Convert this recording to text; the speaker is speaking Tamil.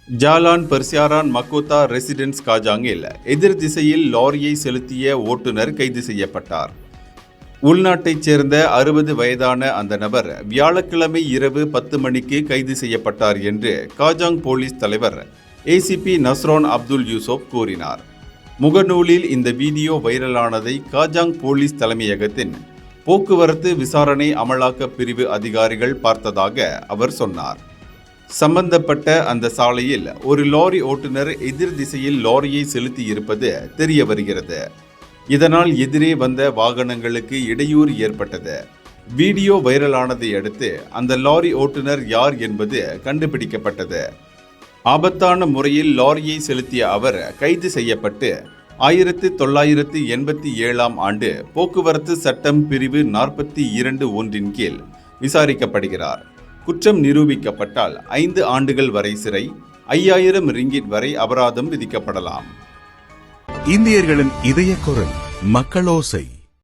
ஜாலான் பெர்சியாரான் மக்கோத்தா ரெசிடென்ஸ் காஜாங்கில் எதிர் திசையில் லாரியை செலுத்திய ஓட்டுநர் கைது செய்யப்பட்டார். உள்நாட்டைச் சேர்ந்த 60 வயதான அந்த நபர் வியாழக்கிழமை இரவு 10 மணிக்கு கைது செய்யப்பட்டார் என்று காஜாங் போலீஸ் தலைவர் ஏசிபி நஸ்ரான் அப்துல் யூசுப் கூறினார். முகநூலில் இந்த வீடியோ வைரலானதை காஜாங் போலீஸ் தலைமையகத்தின் போக்குவரத்து விசாரணை அமலாக்க பிரிவு அதிகாரிகள் பார்த்ததாக அவர் சொன்னார். சம்பந்தப்பட்ட அந்த சாலையில் ஒரு லாரி ஓட்டுநர் எதிர் திசையில் லாரியை செலுத்தி இருப்பது தெரிய வருகிறது. இதனால் எதிரே வந்த வாகனங்களுக்கு இடையூறு ஏற்பட்டது. வீடியோ வைரலானதை அடுத்து அந்த லாரி ஓட்டுநர் யார் என்பது கண்டுபிடிக்கப்பட்டது. ஆபத்தான முறையில் லாரியை செலுத்திய அவர் கைது செய்யப்பட்டு 1987 ஆண்டு போக்குவரத்து சட்டம் பிரிவு 42(1) கீழ் விசாரிக்கப்படுகிறார். குற்றம் நிரூபிக்கப்பட்டால் 5 ஆண்டுகள் வரை சிறை, 5000 ரிங்கிட் வரை அபராதம் விதிக்கப்படலாம். இந்தியர்களின் இதய குரல் மக்களோசை.